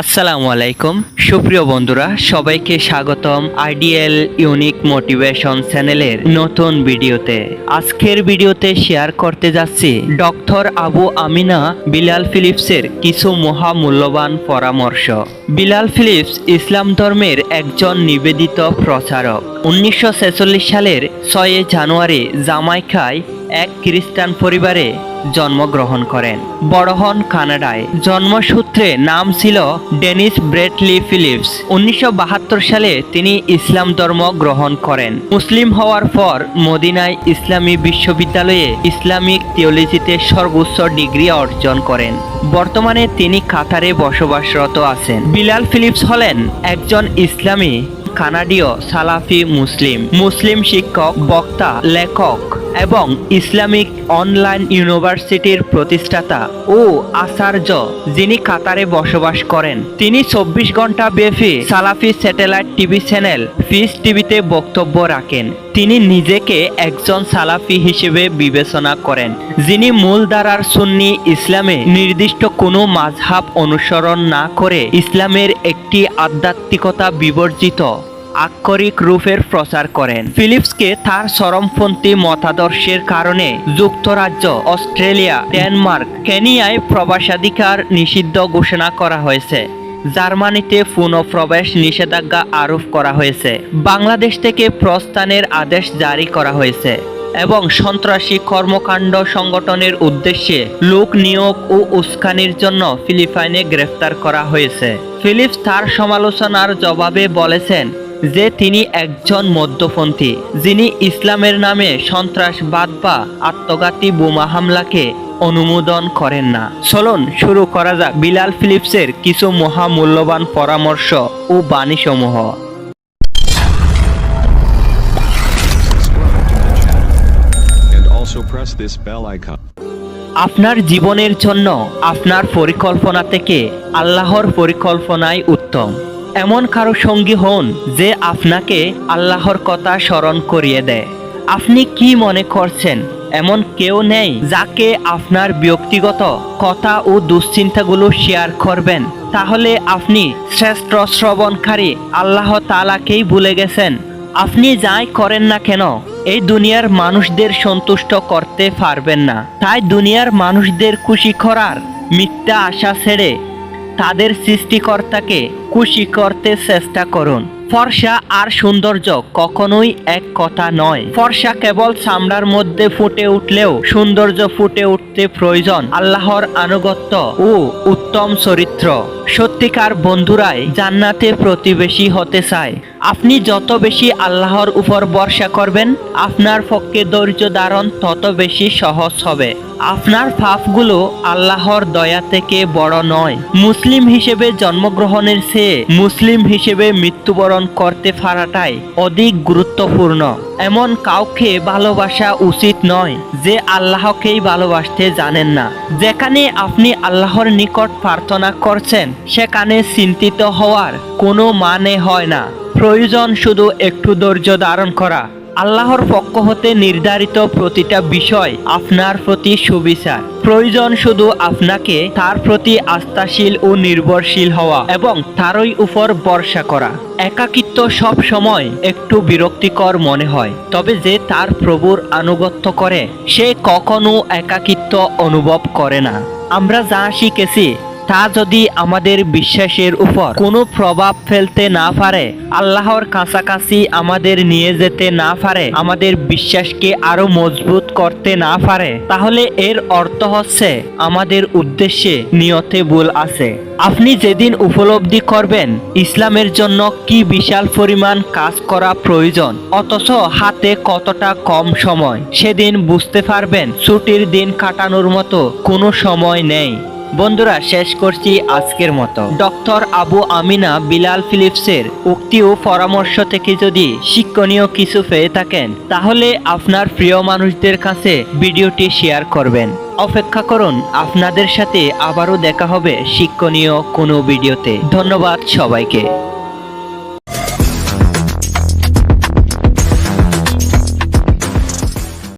আসসালামু আলাইকুম সুপ্রিয় বন্ধুরা, সবাইকে স্বাগতম আইডিয়াল ইউনিক মোটিভেশন চ্যানেলের নতুন ভিডিওতে। আজকের ভিডিওতে শেয়ার করতে যাচ্ছি ডক্টর আবু আমিনা বিলাল ফিলিপসের কিছু মহামূল্যবান পরামর্শ। বিলাল ফিলিপস ইসলাম ধর্মের একজন নিবেদিত প্রচারক। 1946 সালের 6 জানুয়ারি জামাইকায় এক খ্রিস্টান পরিবারে জন্মগ্রহণ করেন। বড় হন কানাডায়। জন্মসূত্রে নাম ছিল ডেনিস ব্রেটলি ফিলিপস। 1972 সালে তিনি ইসলাম ধর্ম গ্রহণ করেন। মুসলিম হওয়ার পর মদিনায় ইসলামী বিশ্ববিদ্যালয়ে ইসলামিক থিওলজিতে সর্বোচ্চ ডিগ্রি অর্জন করেন। বর্তমানে তিনি কাতারে বসবাসরত আছেন। বিলাল ফিলিপস হলেন একজন ইসলামী কানাডীয় সালাফি মুসলিম শিক্ষক, বক্তা, লেখক এবং ইসলামিক অনলাইন ইউনিভার্সিটির প্রতিষ্ঠাতা ও আচার্য, যিনি কাতারে বসবাস করেন। তিনি 24 ঘন্টা ব্যাপী সালাফি স্যাটেলাইট টিভি চ্যানেল পিস টিভিতে বক্তব্য রাখেন। তিনি নিজেকে একজন সালাফি হিসেবে বিবেচনা করেন, যিনি মূলধারার সুন্নি ইসলামে নির্দিষ্ট কোনো মাযহাব অনুসরণ না করে ইসলামের একটি আধ্যাত্মিকতা বিবর্জিত আক্ষরিক রূপের প্রচার করেন। ফিলিপসকে তার চরমপন্থী মতাদর্শের কারণে যুক্তরাজ্য, অস্ট্রেলিয়া, ডেনমার্ক, কেনিয়ায় প্রবেশাধিকার নিষিদ্ধ ঘোষণা করা হয়েছে। জার্মানিতে পুনঃপ্রবেশ নিষেধাজ্ঞা আরোপ করা হয়েছে। বাংলাদেশ থেকে প্রস্থানের আদেশ জারি করা হয়েছে এবং সন্ত্রাসী কর্মকাণ্ড সংগঠনের উদ্দেশ্যে লোক নিয়োগ ও উস্কানির জন্য ফিলিপাইনে গ্রেফতার করা হয়েছে। ফিলিপস তার সমালোচনার জবাবে বলেছেন যে তিনি একজন মধ্যপন্থী, যিনি ইসলামের নামে সন্ত্রাসবাদ বা আত্মঘাতী বোমা হামলাকে অনুমোদন করেন না। চলুন শুরু করা যাক বিলাল ফিলিপসের কিছু মহামূল্যবান পরামর্শ ও বাণীসমূহ। আপনার জীবনের জন্য আপনার পরিকল্পনা থেকে আল্লাহর পরিকল্পনাই উত্তম। এমন কারো সঙ্গী হন যে আপনাকে আল্লাহর কথা স্মরণ করিয়ে দেয়। আপনি কি মনে করছেন এমন কেউ নেই যাকে আপনার ব্যক্তিগত কথা ও দুশ্চিন্তাগুলো শেয়ার করবেন? তাহলে আপনি শ্রেষ্ঠ শ্রবণকারী আল্লাহ তাআলাকেই ভুলে গেছেন। আপনি যাই করেন না কেন এই দুনিয়ার মানুষদের সন্তুষ্ট করতে পারবেন না। তাই দুনিয়ার মানুষদের খুশি করার মিথ্যা আশা ছেড়ে তাদের সৃষ্টিকর্তাকে খুশি করতে চেষ্টা করুন। ফর্সা আর সৌন্দর্য কখনোই এক কথা নয়। ফর্সা কেবল চামড়ার মধ্যে ফুটে উঠলেও সৌন্দর্য ফুটে উঠতে প্রয়োজন আল্লাহর আনুগত্য ও উত্তম চরিত্র। সত্যিকার বন্ধুরাই জান্নাতে প্রতিবেশী হতে চায়। আপনি যত বেশি আল্লাহর উপর ভরসা করবেন, আপনার পক্ষে ধৈর্য ধারণ তত বেশি সহজ হবে। আপনার পাপগুলো আল্লাহর দয়া থেকে বড় নয়। মুসলিম হিসেবে জন্মগ্রহণের চেয়ে মুসলিম হিসেবে মৃত্যুবরণ করতে পারাটাই অধিক গুরুত্বপূর্ণ। এমন কাউকে ভালোবাসা উচিত নয় যে আল্লাহকেই ভালোবাসতে জানেন না। যেখানে আপনি আল্লাহর নিকট প্রার্থনা করছেন সেখানে চিন্তিত হওয়ার কোনো মানে হয় না। প্রয়োজন শুধু একটু ধৈর্য ধারণ করা। আল্লাহর পক্ষ হতে নির্ধারিত প্রতিটা বিষয় আপনার প্রতি সুবিচার। প্রয়োজন শুধু আপনাকে তার প্রতি আস্থাশীল ও নির্ভরশীল হওয়া এবং তারই উপর ভরসা করা। একাকিত্ব সব সময় একটু বিরক্তিকর মনে হয়, তবে যে তার প্রভুর আনুগত্য করে সে কখনো একাকিত্ব অনুভব করে না। আমরা যা শিখেছি তা যদি আমাদের বিশ্বাসের উপর কোনো প্রভাব ফেলতে না পারে, আল্লাহর কাছাকাছি আমাদের নিয়ে যেতে না পারে, আমাদের বিশ্বাসকে আরো মজবুত করতে না পারে, তাহলে এর অর্থ হচ্ছে আমাদের উদ্দেশ্যে নিয়তে ভুল আছে। আপনি যেদিন উপলব্ধি করবেন ইসলামের জন্য কি বিশাল পরিমাণ কাজ করা প্রয়োজন অথচ হাতে কতটা কম সময়, সেদিন বুঝতে পারবেন ছুটির দিন কাটানোর মতো কোনো সময় নেই। বন্ধুরা, শেষ করছি আজকের মতো। ডক্টর আবু আমিনা বিলাল ফিলিপসের উক্তি ও পরামর্শ থেকে যদি শিক্ষণীয় কিছু পেয়ে থাকেন তাহলে আপনার প্রিয় মানুষদের কাছে ভিডিওটি শেয়ার করবেন। অপেক্ষা করুন, আপনাদের সাথে আবারও দেখা হবে শিক্ষণীয় কোনো ভিডিওতে। ধন্যবাদ সবাইকে।